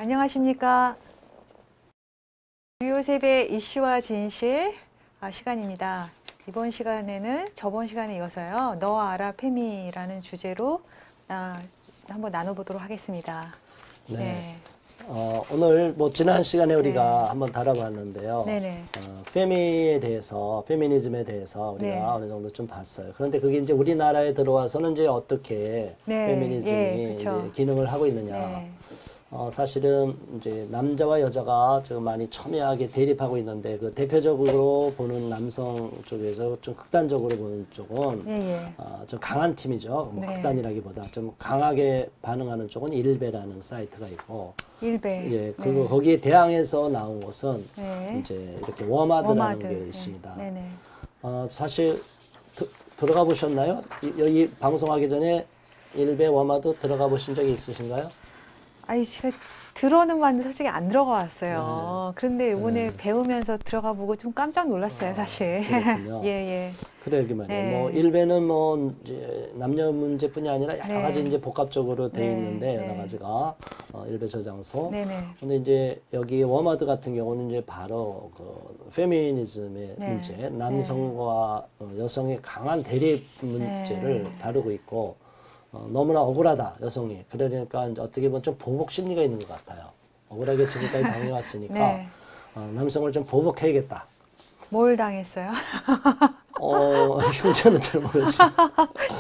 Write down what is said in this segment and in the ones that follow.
안녕하십니까. 주요 세계 이슈와 진실 시간입니다. 이번 시간에는 저번 시간에 이어서요. 너 알아 페미라는 주제로 한번 나눠보도록 하겠습니다. 네. 오늘 지난 시간에 우리가 네. 한번 다뤄봤는데요. 네네. 페미에 대해서, 페미니즘에 대해서 우리가 네. 어느 정도 좀 봤어요. 그런데 그게 이제 우리나라에 들어와서는 이제 어떻게 네. 페미니즘이 예, 이제 그쵸. 기능을 하고 있느냐. 네. 사실은 이제 남자와 여자가 지금 많이 첨예하게 대립하고 있는데 그 대표적으로 보는 남성 쪽에서 좀 극단적으로 보는 쪽은 예, 예. 좀 강한 팀이죠. 네. 극단이라기보다 좀 강하게 반응하는 쪽은 일베라는 사이트가 있고, 일베. 예, 네. 거기에 대항해서 나온 것은 네. 이제 이렇게 워마드라는 워마드. 게 네. 있습니다. 네네. 사실 들어가 보셨나요? 여기 방송하기 전에 일베 워마드 들어가 보신 적이 있으신가요? 제가 들어는 봤는데 솔직히 안 들어가 왔어요. 네. 그런데 이번에 네. 배우면서 들어가 보고 좀 깜짝 놀랐어요, 사실. 그렇군요. 예, 예. 그러게 말이에요. 네. 일베는 이제 남녀 문제뿐이 아니라 여러 네. 가지 이제 복합적으로 되어 네. 있는데, 여러 네. 가지가, 일베 저장소. 네네. 근데 이제 여기 워마드 같은 경우는 이제 바로 페미니즘의 네. 문제, 남성과 여성의 강한 대립 문제를 네. 다루고 있고, 너무나 억울하다, 여성이. 그러니까 이제 어떻게 보면 좀 보복 심리가 있는 것 같아요. 억울하게 지금까지 당해왔으니까, 네. 남성을 좀 보복해야겠다. 뭘 당했어요? 흉자는 잘 모르지.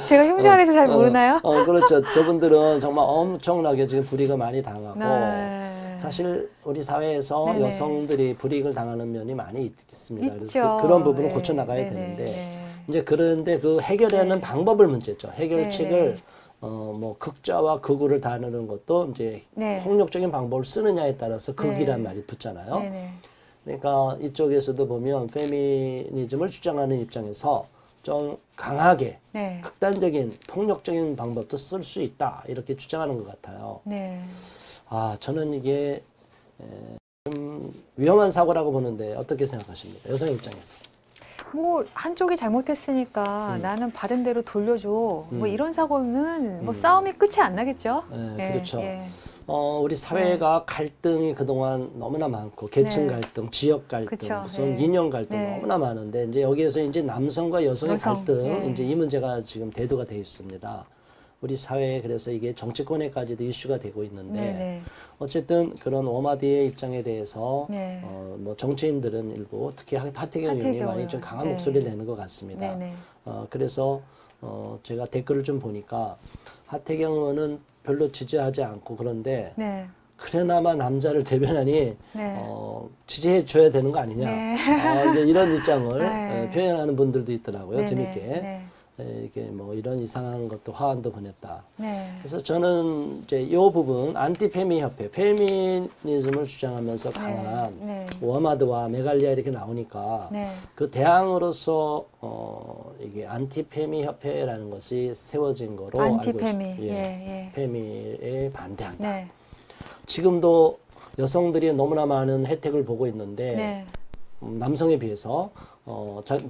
제가 흉자에 대해서 잘 모르나요? 그렇죠. 저분들은 정말 엄청나게 지금 불이익을 많이 당하고, 네. 사실 우리 사회에서 네네. 여성들이 불이익을 당하는 면이 많이 있습니다. 그래서 있죠. 그런 부분을 네. 고쳐나가야 네네. 되는데, 네. 이제 그런데 그 해결하는 네. 방법을 문제죠. 해결책을, 네네. 극좌와 극우를 다루는 것도 이제 네. 폭력적인 방법을 쓰느냐에 따라서 극이란 네. 말이 붙잖아요. 네네. 그러니까 이쪽에서도 보면 페미니즘을 주장하는 입장에서 좀 강하게 네. 극단적인 폭력적인 방법도 쓸 수 있다 이렇게 주장하는 것 같아요. 네. 저는 이게 좀 위험한 사고라고 보는데 어떻게 생각하십니까? 여성 입장에서. 한쪽이 잘못했으니까 나는 받은 대로 돌려줘. 음. 이런 사고는 싸움이 끝이 안 나겠죠? 예, 그렇죠. 예. 우리 사회가 갈등이 그동안 너무나 많고, 계층 네. 갈등, 지역 갈등, 그쵸. 무슨 예. 인연 갈등 네. 너무나 많은데, 이제 여기에서 이제 남성과 여성의 여성. 갈등, 예. 이제 이 문제가 지금 대두가 되어 있습니다. 우리 사회에 그래서 이게 정치권에까지도 이슈가 되고 있는데, 네네. 어쨌든 그런 워마디의 입장에 대해서, 네. 정치인들은 일부, 특히 하태경 의원이 하태경 많이 좀 의원. 강한 네. 목소리를 내는 것 같습니다. 네네. 그래서, 제가 댓글을 좀 보니까, 하태경 의원은 별로 지지하지 않고 그런데, 네. 그래나마 남자를 대변하니 네. 지지해 줘야 되는 거 아니냐. 네. 이제 이런 입장을 네. 표현하는 분들도 있더라고요. 네네. 재밌게. 네. 이게 이런 이상한 것도 화환도 보냈다. 네. 그래서 저는 이제 이 부분 안티페미 협회, 페미니즘을 주장하면서 강한 네. 워마드와 메갈리아 이렇게 나오니까 네. 그 대항으로서 이게 안티페미 협회라는 것이 세워진 거로 알고 안티페미. 있습니다. 예. 페미에 반대한다. 네. 지금도 여성들이 너무나 많은 혜택을 보고 있는데, 네. 남성에 비해서,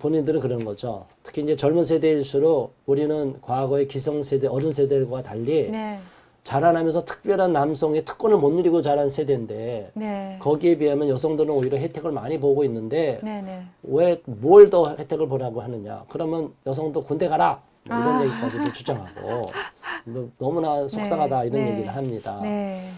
본인들은 그런 거죠. 특히 이제 젊은 세대일수록 우리는 과거의 기성세대, 어른 세대들과 달리 네. 자라나면서 특별한 남성의 특권을 못 누리고 자란 세대인데, 네. 거기에 비하면 여성들은 오히려 혜택을 많이 보고 있는데, 네네. 왜 뭘 더 혜택을 보라고 하느냐. 그러면 여성도 군대 가라. 이런 얘기까지도 주장하고, 너무나 속상하다 이런 네. 얘기를 합니다. 네.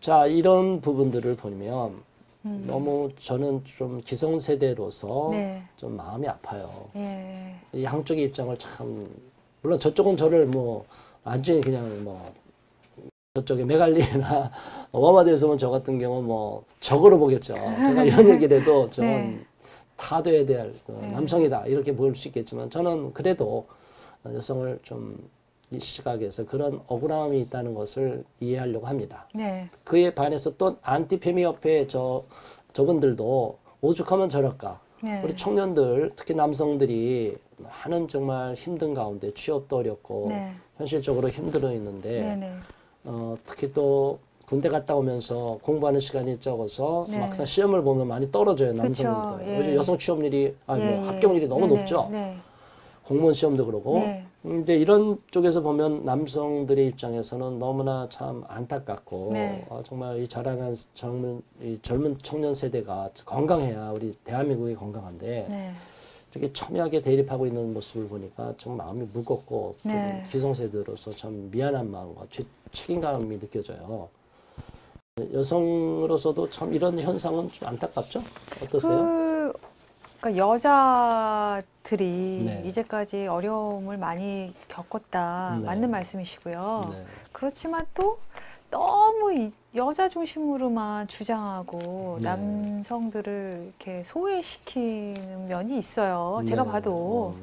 자, 이런 부분들을 보면 음. 너무 저는 좀 기성세대로서 네. 좀 마음이 아파요. 예. 이 양쪽의 입장을 참, 물론 저쪽은 저를 완전히 그냥 저쪽에 메갈리나 워마드에서 보면 저 같은 경우는 적으로 보겠죠. 제가 이런 얘기를 해도 네. 저는 타도에 대한 네. 남성이다. 이렇게 볼 수 있겠지만 저는 그래도 여성을 좀 이 시각에서 그런 억울함이 있다는 것을 이해하려고 합니다. 네. 그에 반해서 또 안티페미 협회 저분들도 오죽하면 저럴까. 네. 우리 청년들, 특히 남성들이 많은 정말 힘든 가운데 취업도 어렵고 네. 현실적으로 힘들어 있는데 네네. 특히 또 군대 갔다 오면서 공부하는 시간이 적어서 네. 막상 시험을 보면 많이 떨어져요, 그쵸. 남성들도. 예. 요즘 여성 취업률이, 예. 합격률이 너무 네네. 높죠. 네. 공무원 시험도 그러고. 네. 이제 이런 쪽에서 보면 남성들의 입장에서는 너무나 참 안타깝고 네. 정말 이 자라난 이 젊은 청년 세대가 건강해야 우리 대한민국이 건강한데 네. 되게 첨예하게 대립하고 있는 모습을 보니까 좀 마음이 무겁고 좀 네. 기성세대로서 참 미안한 마음과 책임감이 느껴져요. 여성으로서도 참 이런 현상은 좀 안타깝죠? 어떠세요? 그러니까 여자들이 네. 이제까지 어려움을 많이 겪었다. 네. 맞는 말씀이시고요. 네. 그렇지만 또 너무 여자 중심으로만 주장하고 네. 남성들을 이렇게 소외시키는 면이 있어요. 제가 네. 봐도.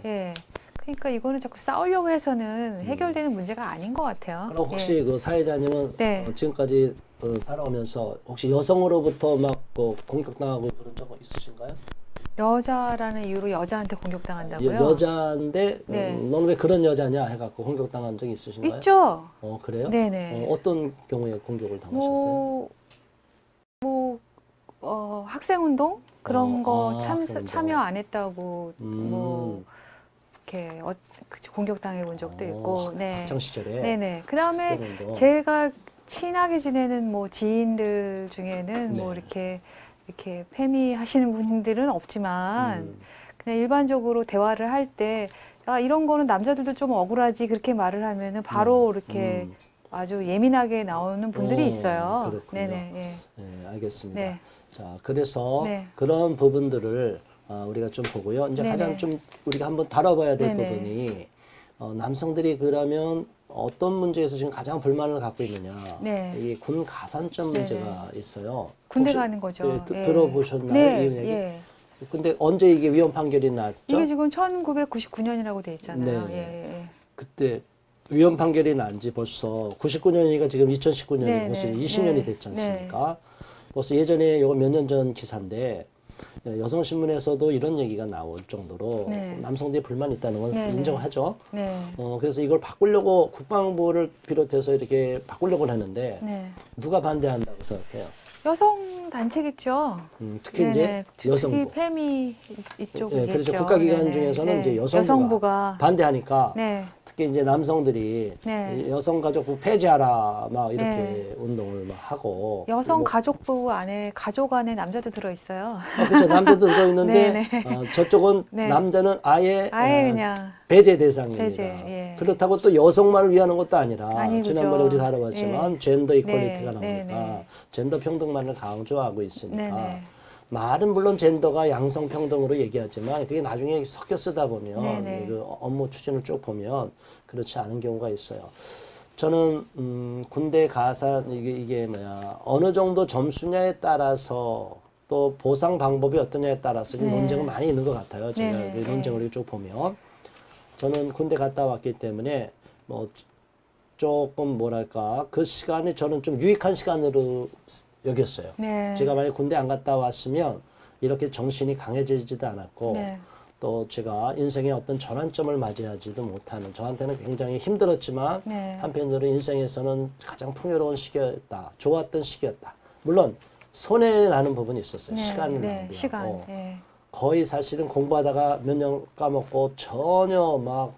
네. 예. 그러니까 이거는 자꾸 싸우려고 해서는 해결되는 문제가 아닌 것 같아요. 그럼 혹시 예. 그 사회자님은 네. 지금까지 살아오면서 혹시 여성으로부터 막 공격당하고 그런 적 있으신가요? 여자라는 이유로 여자한테 공격당한다고요? 여자인데 네. 너는 왜 그런 여자냐 해갖고 공격당한 적이 있으신가요? 있죠. 그래요? 네네. 어떤 경우에 공격을 당하셨어요? 학생운동? 그런 거 학생운동. 참여 안 했다고, 뭐, 음. 이렇게, 공격당해 본 적도 있고, 네. 학창 시절에 네네. 그 다음에 학생운동. 제가 친하게 지내는 뭐 지인들 중에는 뭐 네. 이렇게 페미 하시는 분들은 없지만, 그냥 일반적으로 대화를 할 때, 아, 이런 거는 남자들도 좀 억울하지, 그렇게 말을 하면은 바로 이렇게 아주 예민하게 나오는 분들이 있어요. 그렇군요. 네네. 예. 네, 알겠습니다. 네. 자, 그래서 네. 그런 부분들을 우리가 좀 보고요. 이제 네네. 가장 좀 우리가 한번 다뤄봐야 될 네네. 부분이 남성들이 그러면 어떤 문제에서 지금 가장 불만을 갖고 있느냐. 네. 이게 군 가산점 네네. 문제가 있어요. 군대 혹시, 가는 거죠. 네, 예. 들어보셨나요? 네, 이 얘기? 예. 근데 언제 이게 위헌 판결이 났죠? 이게 지금 1999년이라고 돼 있잖아요. 네. 예, 예. 그때 위헌 판결이 난 지 벌써 99년이니까 지금 2019년이 네, 벌써 네, 20년이 네, 됐지 않습니까? 벌써 예전에 이거 몇 년 전 기사인데 여성신문에서도 이런 얘기가 나올 정도로 네. 남성들이 불만이 있다는 건 네, 네. 인정하죠. 네. 그래서 이걸 바꾸려고 국방부를 비롯해서 이렇게 바꾸려고 하는데 네. 누가 반대한다고 생각해요? 여성 단체겠죠. 특히 네네. 이제 여성부. 특히 페미 이쪽이겠죠. 그렇죠. 국가기관 네네. 중에서는 네. 이제 여성부가 반대하니까 네. 특히 이제 남성들이 네. 여성가족부 폐지하라 막 이렇게 네. 운동을 막 하고 여성 가족부 안에 가족 안에 남자도 들어 있어요. 그렇죠. 남자도 들어있는데 네네. 저쪽은 네. 남자는 아예 그냥 배제 대상입니다. 배제, 예. 그렇다고 또 여성만을 위하는 것도 아니라 아니죠. 지난번에 우리 다뤄봤지만 예. 젠더 이퀄리티가 네. 나오니까 네. 젠더 평등만을 강조하고 있으니까 네네. 말은 물론 젠더가 양성 평등으로 얘기하지만 그게 나중에 섞여 쓰다 보면 네네. 그 업무 추진을 쭉 보면 그렇지 않은 경우가 있어요. 저는 군대 가산 이게 뭐야 어느 정도 점수냐에 따라서 또 보상 방법이 어떠냐에 따라서 네. 논쟁은 많이 있는 것 같아요. 제가 네네. 그 논쟁을 쭉 보면 저는 군대 갔다 왔기 때문에 뭐 조금 뭐랄까 그 시간이 저는 좀 유익한 시간으로 여겼어요. 네. 제가 만약 군대 안 갔다 왔으면 이렇게 정신이 강해지지도 않았고 네. 또 제가 인생의 어떤 전환점을 맞이하지도 못하는 저한테는 굉장히 힘들었지만 네. 한편으로 인생에서는 가장 풍요로운 시기였다. 좋았던 시기였다. 물론 손해나는 부분이 있었어요. 네. 시간을 네. 낭비하고 시간. 네. 거의 사실은 공부하다가 몇 년 까먹고 전혀 막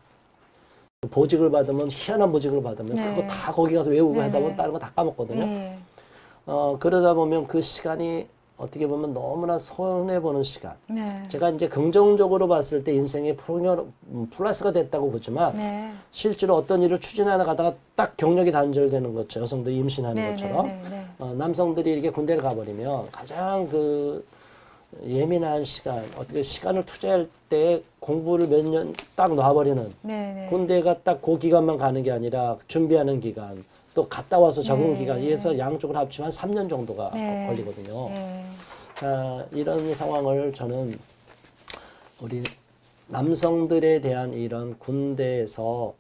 보직을 받으면 희한한 보직을 받으면 네. 그거 다 거기 가서 외우고 네. 하다 보면 다른 거 다 까먹거든요. 네. 그러다 보면 그 시간이 어떻게 보면 너무나 손해보는 시간. 네. 제가 이제 긍정적으로 봤을 때 인생의 플러스가 됐다고 보지만 네. 실제로 어떤 일을 추진하러 가다가 딱 경력이 단절되는 것처럼 여성들이 임신하는 네. 것처럼 네. 네. 남성들이 이렇게 군대를 가버리면 가장 그 예민한 시간, 어떻게 시간을 투자할 때 공부를 몇 년 딱 놔버리는 네. 네. 군대가 딱 그 기간만 가는 게 아니라 준비하는 기간, 또 갔다 와서 적응 네. 기간에서 양쪽을 합치면 한 3년 정도가 네. 걸리거든요. 네. 자, 이런 상황을 저는 우리 남성들에 대한 이런 군대에서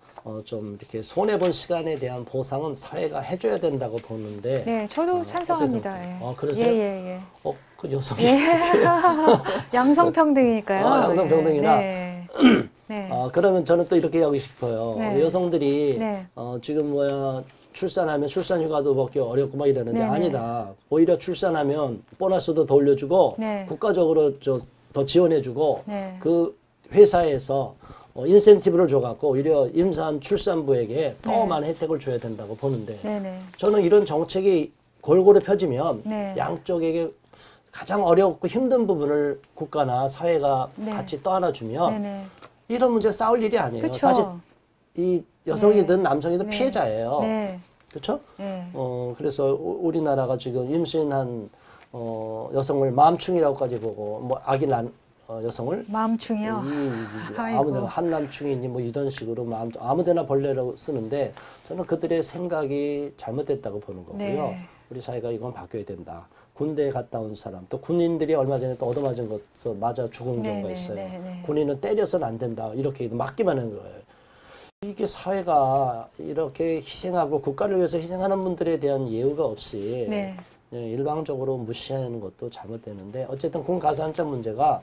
좀 이렇게 손해본 시간에 대한 보상은 사회가 해줘야 된다고 보는데. 네, 저도 찬성합니다. 예. 그러세요? 예. 그 여성이. 예. 양성평등이니까요. 양성평등이나. 네. 네. 그러면 저는 또 이렇게 하고 싶어요. 네. 여성들이 네. 지금 출산하면 출산휴가도 먹기 어렵고 막 이러는데 네네. 아니다. 오히려 출산하면 보너스도 더 올려주고 네. 국가적으로 더 지원해주고 네. 그 회사에서 인센티브를 줘갖고 오히려 임산 출산부에게 더 네. 많은 혜택을 줘야 된다고 보는데 네네. 저는 이런 정책이 골고루 펴지면 네. 양쪽에게 가장 어렵고 힘든 부분을 국가나 사회가 네. 같이 떠안아주면 네네. 이런 문제 싸울 일이 아니에요. 그쵸. 사실 이 여성이든 네. 남성이든 네. 피해자예요. 네. 그렇죠? 네. 그래서 우리나라가 지금 임신한 여성을 마음충이라고까지 보고 뭐 아기 난 여성을 마음충이요. 아이고. 아무데나 한남충이니 뭐 이런 식으로 아무데나 벌레라고 쓰는데 저는 그들의 생각이 잘못됐다고 보는 거고요. 네. 우리 사회가 이건 바뀌어야 된다. 군대에 갔다 온 사람, 또 군인들이 얼마 전에 또 얻어맞은 것도 맞아 죽은 경우가 네, 있어요. 네, 네. 군인은 때려서는 안 된다. 이렇게 맞기만 하는 거예요. 이게 사회가 이렇게 희생하고 국가를 위해서 희생하는 분들에 대한 예우가 없이 네. 일방적으로 무시하는 것도 잘못되는데 어쨌든 군 가산점 문제가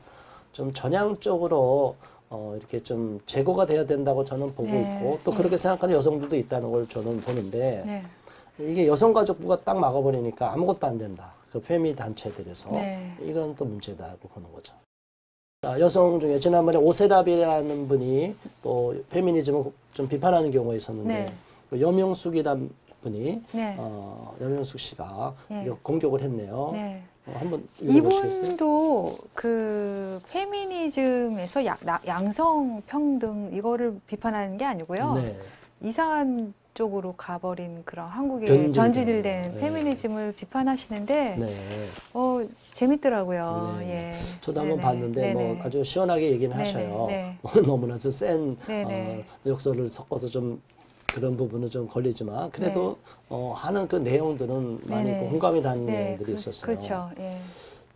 좀 전향적으로 이렇게 좀 제고가 돼야 된다고 저는 보고 네. 있고 또 네. 그렇게 생각하는 여성들도 있다는 걸 저는 보는데 네. 이게 여성가족부가 딱 막아버리니까 아무것도 안 된다. 그 페미 단체들에서 네. 이건 또 문제다고 보는 거죠. 자, 여성 중에 지난번에 오세라비라는 분이 또 페미니즘을 좀 비판하는 경우가 있었는데 네. 그 여명숙이란 분이 네. 여명숙 씨가 네. 이거 공격을 했네요. 네. 한번 읽어보시겠어요? 이분도 그 페미니즘에서 양성 평등 이거를 비판하는 게 아니고요. 네. 이상한 쪽으로 가버린 그런 한국의 변질된, 변질된 네. 페미니즘을 비판하시는데 네. 재밌더라고요. 네. 예. 저도 한번 네네. 봤는데 뭐 네네. 아주 시원하게 얘기는 네네. 하셔요. 네. 너무나 센 네네. 욕설을 섞어서 좀 그런 부분은 좀 걸리지만 그래도 하는 그 내용들은 많이 네네. 공감이 가는 네, 내용들이 있었어요. 그렇죠. 예.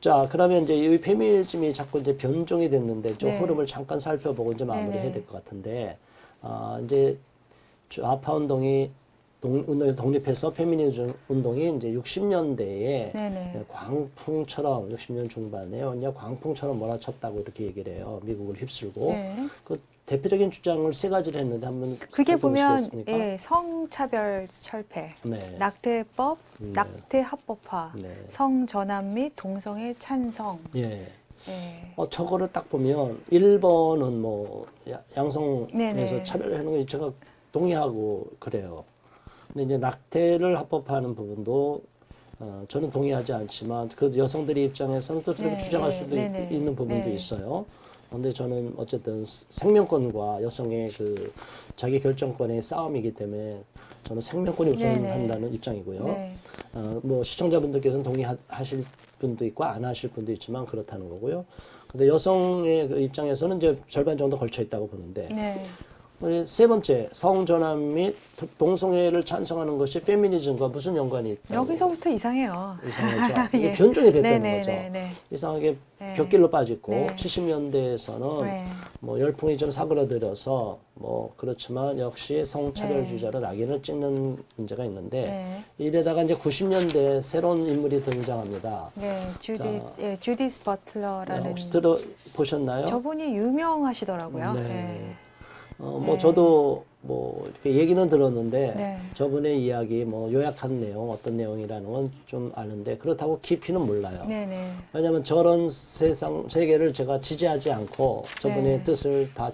자, 그러면 이제 이 페미니즘이 자꾸 이제 변종이 됐는데 좀 네. 흐름을 잠깐 살펴보고 이제 마무리해야 네네. 될 것 같은데 이제 좌파 운동이 운동에서 독립해서 페미니즘 운동이 이제 60년대에 네네. 광풍처럼 60년 중반에 완전 광풍처럼 몰아쳤다고 이렇게 얘기를 해요. 미국을 휩쓸고 네. 그 대표적인 주장을 세 가지를 했는데 한번 그게 보면 살펴보시겠습니까? 예, 성차별 철폐, 네. 낙태법, 네. 낙태 합법화, 네. 성전환 및 동성애 찬성. 예. 예. 저거를 딱 보면 1번은 뭐 양성에서 네네. 차별하는 거 제가 동의하고 그래요. 근데 이제 낙태를 합법화하는 부분도 저는 동의하지 않지만 그 여성들의 입장에서는 또 그렇게 네, 주장할 네, 수도 네네. 있는 부분도 네. 있어요. 근데 저는 어쨌든 생명권과 여성의 그 자기 결정권의 싸움이기 때문에 저는 생명권이 우선한다는 네네. 입장이고요. 네. 뭐 시청자분들께서는 동의하실 분도 있고 안 하실 분도 있지만 그렇다는 거고요. 근데 여성의 그 입장에서는 이제 절반 정도 걸쳐 있다고 보는데 네. 세 번째, 성전환 및 동성애를 찬성하는 것이 페미니즘과 무슨 연관이 있다고? 여기서부터 이상해요. 이상하죠. 이게 예. 변종이 됐다는 거죠. 네네네네. 이상하게 네. 곁길로 빠지고 네. 70년대에서는 네. 뭐 열풍이 좀 사그라들어서 뭐 그렇지만 역시 성차별 네. 주자로 낙인을 찍는 문제가 있는데 네. 이래다가 이제 90년대 새로운 인물이 등장합니다. 네. 자, 주디스 버틀러라는 혹시 보셨나요? 저분이 유명하시더라고요. 네. 네. 뭐 네. 저도 뭐 이렇게 얘기는 들었는데 네. 저분의 이야기 뭐 요약한 내용 어떤 내용이라는 건 좀 아는데 그렇다고 깊이는 몰라요. 네네. 왜냐하면 저런 세계를 제가 지지하지 않고 저분의 네. 뜻을 다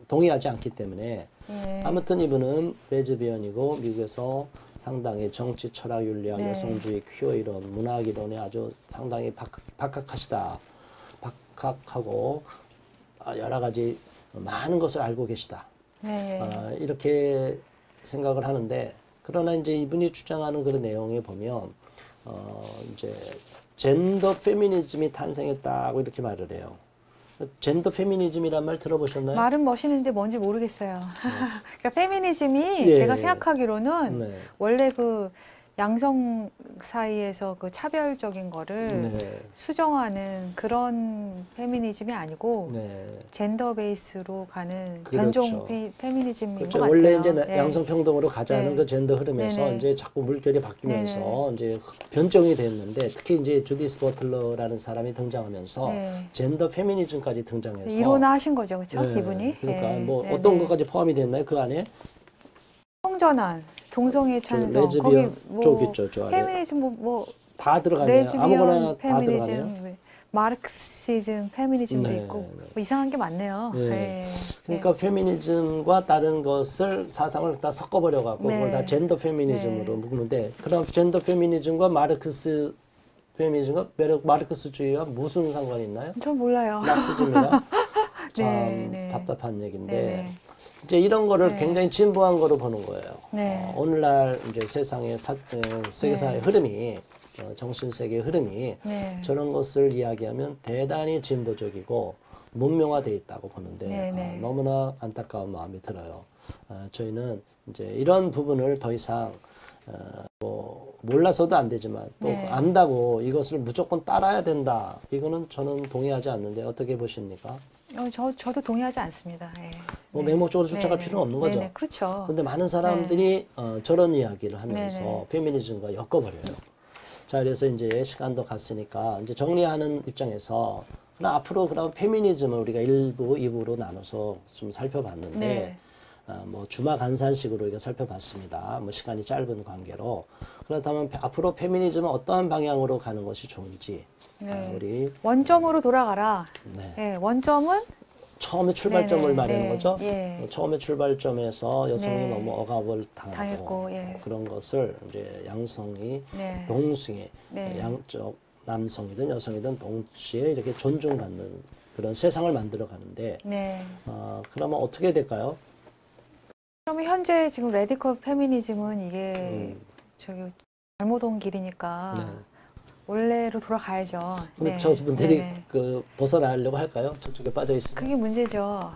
동의하지 않기 때문에 네. 아무튼 이분은 레즈비언이고 미국에서 상당히 정치, 철학, 윤리학, 네. 여성주의, 퀴어 이론, 문학 이론에 아주 상당히 박학하고 여러 가지 많은 것을 알고 계시다. 네. 이렇게 생각을 하는데 그러나 이제 이분이 주장하는 그런 내용에 보면 이제 젠더 페미니즘이 탄생했다고 이렇게 말을 해요. 젠더 페미니즘이란 말 들어보셨나요? 말은 멋있는데 뭔지 모르겠어요. 그러니까 페미니즘이 예. 제가 생각하기로는 네. 원래 그 양성 사이에서 그 차별적인 거를 네. 수정하는 그런 페미니즘이 아니고 네. 젠더 베이스로 가는 그렇죠. 변종 페미니즘인 그렇죠. 것 원래 같아요. 이제 네. 양성평등으로 가자는 네. 그 젠더 흐름에서 네네. 이제 자꾸 물결이 바뀌면서 이제 변종이 됐는데 특히 이제 주디스 버틀러라는 사람이 등장하면서 네. 젠더 페미니즘까지 등장해서 이론화하신 거죠, 그렇죠? 네. 이분이. 그러니까 네. 뭐 네네. 어떤 것까지 포함이 됐나요? 그 안에 성전환, 동성애 찬성, 레즈비언 거기 뭐 쪽 있죠, 저 아래. 페미니즘 뭐 다 들어가네요. 레즈비언 아무거나 다 페미니즘, 들어가네요. 마르크시즘, 페미니즘도 네, 있고 네. 뭐 이상한 게 많네요. 네. 네. 그러니까 페미니즘과 다른 것을 사상을 다 섞어버려 갖고 네. 그걸 다 젠더 페미니즘으로 네. 묶는데 그럼 젠더 페미니즘과 마르크스 페미니즘과 마르크스주의와 무슨 상관이 있나요? 전 몰라요. 막시즘이랑 네, 참 네. 답답한 얘기인데 네, 이제 이런 거를 네. 굉장히 진보한 거로 보는 거예요. 네. 오늘날 이제 세상의 세계사의 네. 흐름이 정신세계의 흐름이 네. 저런 것을 이야기하면 대단히 진보적이고 문명화되어 있다고 보는데 네, 네. 너무나 안타까운 마음이 들어요. 저희는 이제 이런 부분을 더 이상 뭐 몰라서도 안 되지만 또 네. 안다고 이것을 무조건 따라야 된다. 이거는 저는 동의하지 않는데 어떻게 보십니까? 저도 동의하지 않습니다. 예. 뭐 네. 맹목적으로 쫓아갈 네. 필요는 없는 네, 거죠. 네. 그렇죠. 근데 많은 네. 사람들이 저런 이야기를 네, 하면서 네. 페미니즘과 엮어버려요. 자, 그래서 이제 시간도 갔으니까 이제 정리하는 입장에서 그럼 앞으로 그럼 페미니즘을 우리가 1부, 2부로 나눠서 좀 살펴봤는데 네. 뭐 주마 간산식으로 이거 살펴봤습니다. 뭐 시간이 짧은 관계로 그렇다면 앞으로 페미니즘은 어떠한 방향으로 가는 것이 좋은지 네. 우리 원점으로 돌아가라. 네. 예, 원점은 처음에 출발점을 네네, 말하는 네. 거죠. 예. 처음에 출발점에서 여성이 네. 너무 억압을 당하고 당했고, 예. 그런 것을 이제 양성이 네. 동시에 네. 양쪽 남성이든 여성이든 동시에 이렇게 존중받는 그런 세상을 만들어 가는데 네. 그러면 어떻게 될까요? 그러면 현재 지금 레디컬 페미니즘은 이게 음, 저기 잘못 온 길이니까 네. 원래로 돌아가야죠. 근데 네. 저분들이 네네. 그 벗어나려고 할까요? 저쪽에 빠져 있으면. 그게 문제죠.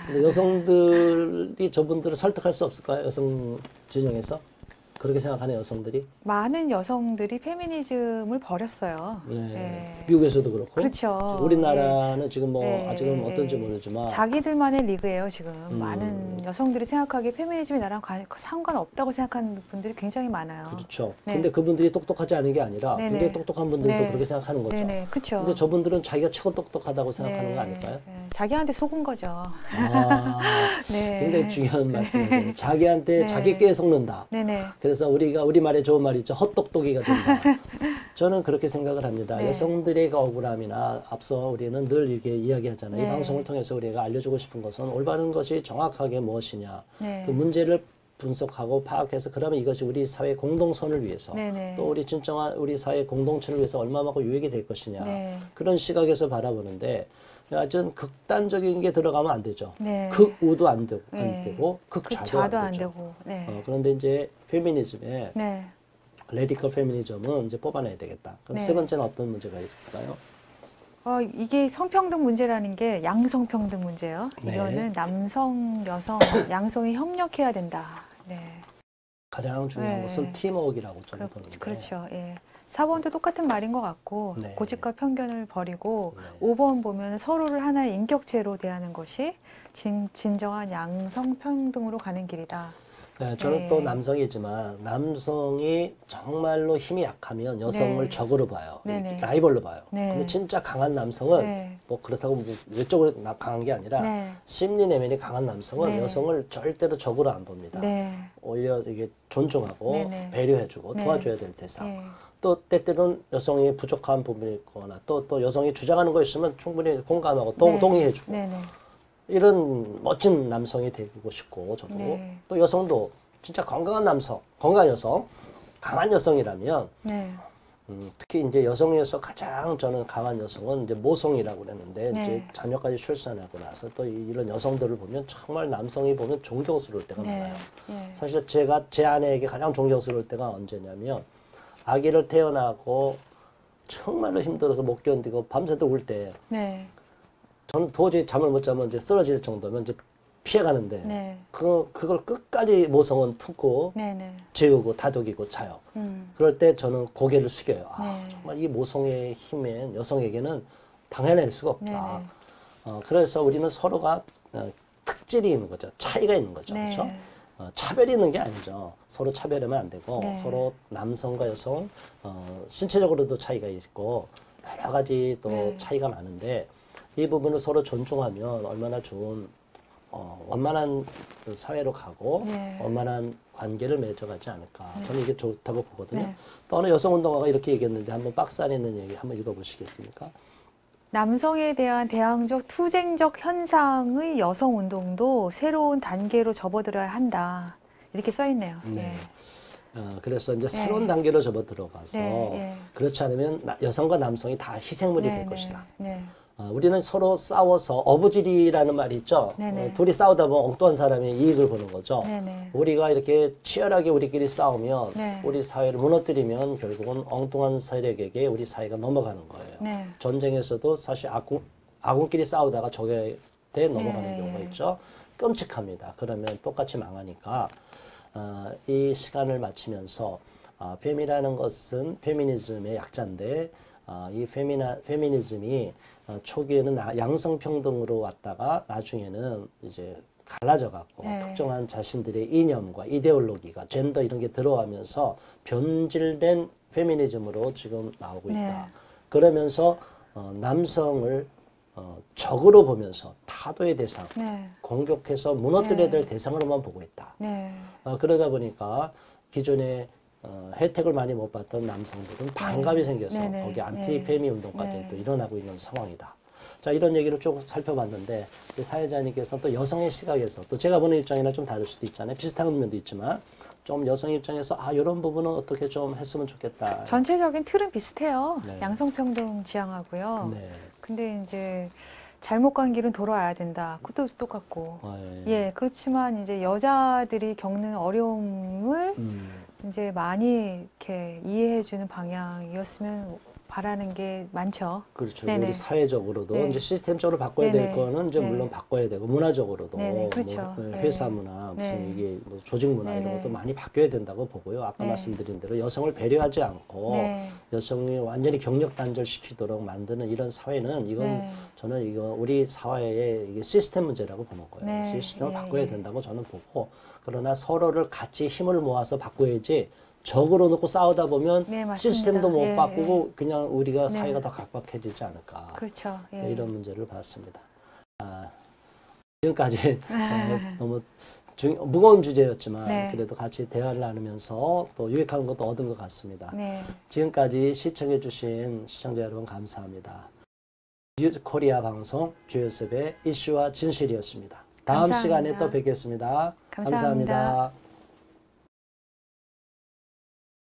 근데 여성들이 저분들을 설득할 수 없을까요? 여성 진영에서 그렇게 생각하는 여성들이. 많은 여성들이 페미니즘을 버렸어요. 네, 예. 미국에서도 그렇고 그렇죠. 예. 우리나라는 지금 뭐 아직은 예, 어떤지 예. 모르지만 자기들만의 리그예요, 지금. 음, 많은 여성들이 생각하기에 페미니즘이 나랑 상관없다고 생각하는 분들이 굉장히 많아요. 그렇죠. 네. 근데 그분들이 똑똑하지 않은 게 아니라 굉장히 네네. 똑똑한 분들도 네. 그렇게 생각하는 거죠. 네네. 근데 그쵸. 저분들은 자기가 최고 똑똑하다고 생각하는 거 네. 아닐까요? 네. 자기한테 속은 거죠. 아, 굉장히 네. 중요한 말씀이세요. 네. 자기한테 자기 네. 꾀에 속는다. 네네. 그래서 우리말에 좋은 말이 있죠. 헛똑똑이가 된다. 저는 그렇게 생각을 합니다. 네. 여성들의 억울함이나 앞서 우리는 늘 이렇게 이야기하잖아요. 이 방송을 네. 통해서 우리가 알려주고 싶은 것은 올바른 것이 정확하게 무엇이냐. 그 네. 문제를 분석하고 파악해서 그러면 이것이 우리 사회 공동선을 위해서 네네. 또 우리 진정한 우리 사회 공동체를 위해서 얼마만큼 유익이 될 것이냐. 네. 그런 시각에서 바라보는데 아주 극단적인 게 들어가면 안 되죠. 네. 극우도 안 네. 되고 극좌도 안 극좌도 안 되죠. 되고. 네. 그런데 이제 페미니즘에 네. 레디컬 페미니즘은 이제 뽑아내야 되겠다. 그럼 세 네. 번째는 어떤 문제가 있을까요? 이게 성평등 문제라는 게 양성평등 문제예요. 네. 이거는 남성, 여성, 양성이 협력해야 된다. 네. 가장 중요한 것은 네. 팀워크라고 저는 보는데. 그렇죠. 예. 4번도 똑같은 말인 것 같고, 네. 고집과 편견을 버리고, 네. 5번 보면 서로를 하나의 인격체로 대하는 것이 진정한 양성평등으로 가는 길이다. 네, 저는 또 네. 남성이지만 남성이 정말로 힘이 약하면 여성을 네. 적으로 봐요. 네네. 라이벌로 봐요. 네. 근데 진짜 강한 남성은 네. 뭐 그렇다고 뭐 외적으로 강한 게 아니라 네. 심리 내면이 강한 남성은 네. 여성을 절대로 적으로 안 봅니다. 네. 오히려 이게 존중하고 네네. 배려해주고 네. 도와줘야 될 대상. 네. 또 때때로는 여성이 부족한 부분이 있거나 또 여성이 주장하는 거 있으면 충분히 공감하고 네. 동의해주고 네네. 이런 멋진 남성이 되고 싶고 저도 네. 또 여성도 진짜 건강한 남성, 건강한 여성, 강한 여성이라면 네. 특히 이제 여성에서 가장 저는 강한 여성은 이제 모성이라고 그랬는데 네. 이제 자녀까지 출산하고 나서 또 이런 여성들을 보면 정말 남성이 보면 존경스러울 때가 네. 많아요. 네. 사실 제가 제 아내에게 가장 존경스러울 때가 언제냐면 아기를 태어나고 정말로 힘들어서 못 견디고 밤새도록 울 때 네. 저는 도저히 잠을 못 자면 이제 쓰러질 정도면 이제 피해가는데 네. 그걸 끝까지 모성은 품고 네네. 재우고 다독이고 자요. 음. 그럴 때 저는 고개를 숙여요. 아, 네. 정말 이 모성의 힘엔 여성에게는 당해낼 수가 없다. 네네. 그래서 우리는 서로가 특질이 있는 거죠. 차이가 있는 거죠. 네. 그렇죠? 차별이 있는 게 아니죠. 서로 차별하면 안 되고 네. 서로 남성과 여성 신체적으로도 차이가 있고 여러 가지 또 네. 차이가 많은데 이 부분을 서로 존중하면 얼마나 좋은 원만한 그 사회로 가고 네. 원만한 관계를 맺어가지 않을까. 네. 저는 이게 좋다고 보거든요. 네. 또 어느 여성운동가가 이렇게 얘기했는데 한번 박스 안에 있는 얘기 한번 읽어보시겠습니까? 남성에 대한 대항적 투쟁적 현상의 여성 운동도 새로운 단계로 접어들어야 한다. 이렇게 써 있네요. 네. 예. 그래서 이제 네. 새로운 단계로 접어 들어가서 네, 그렇지 않으면 여성과 남성이 다 희생물이 네, 될 네, 것이다. 네. 우리는 서로 싸워서 어부지리라는 말이 있죠. 네네. 둘이 싸우다 보면 엉뚱한 사람이 이익을 보는 거죠. 네네. 우리가 이렇게 치열하게 우리끼리 싸우면 네. 우리 사회를 무너뜨리면 결국은 엉뚱한 세력에게 우리 사회가 넘어가는 거예요. 네. 전쟁에서도 사실 아군끼리 싸우다가 적에 대해 넘어가는 네. 경우가 있죠. 끔찍합니다. 그러면 똑같이 망하니까 이 시간을 마치면서 페미라는 것은 페미니즘의 약자인데 이 페미니즘이 초기에는 양성평등으로 왔다가 나중에는 이제 갈라져 갖고 네. 특정한 자신들의 이념과 이데올로기가 젠더 이런 게 들어가면서 변질된 페미니즘으로 지금 나오고 있다. 네. 그러면서 남성을 적으로 보면서 타도의 대상, 네. 공격해서 무너뜨려야 될 네. 대상으로만 보고 있다. 네. 그러다 보니까 기존에 혜택을 많이 못 받던 남성들은 반감이 생겨서 네네. 거기 안티 네. 페미 운동까지 네. 또 일어나고 있는 상황이다. 자, 이런 얘기를 쭉 살펴봤는데 우리 사회자님께서 또 여성의 시각에서 또 제가 보는 입장이랑 좀 다를 수도 있잖아요. 비슷한 면도 있지만 좀 여성 입장에서 이런 부분은 어떻게 좀 했으면 좋겠다. 전체적인 틀은 비슷해요. 네. 양성평등 지향하고요. 네. 근데 이제 잘못 간 길은 돌아와야 된다. 그것도 똑같고. 예, 그렇지만 이제 여자들이 겪는 어려움을 이제 많이 이렇게 이해해주는 방향이었으면 바라는 게 많죠. 그렇죠. 네네. 우리 사회적으로도 네. 이제 시스템적으로 바꿔야 네네. 될 거는 이제 네. 물론 바꿔야 되고 문화적으로도 네네. 그렇죠. 뭐 네. 회사 문화 무슨 네. 이게 뭐 조직 문화 이런 네네. 것도 많이 바뀌어야 된다고 보고요. 아까 네. 말씀드린 대로 여성을 배려하지 않고 네. 여성이 완전히 경력 단절시키도록 만드는 이런 사회는 이건 네. 저는 이거 우리 사회의 이게 시스템 문제라고 보는 거예요. 네. 시스템을 예, 바꿔야 예. 된다고 저는 보고 그러나 서로를 같이 힘을 모아서 바꿔야지 적으로 놓고 싸우다 보면 네, 맞습니다. 시스템도 못 예, 바꾸고 그냥 우리가 네. 사회가 더 각박해지지 않을까. 그렇죠. 예. 네, 이런 문제를 봤습니다. 지금까지 너무 무거운 주제였지만 네. 그래도 같이 대화를 나누면서 또 유익한 것도 얻은 것 같습니다. 네. 지금까지 시청해주신 시청자 여러분 감사합니다. 뉴스 코리아 방송 주요섭의 이슈와 진실이었습니다. 다음 감사합니다. 시간에 또 뵙겠습니다. 감사합니다. 감사합니다.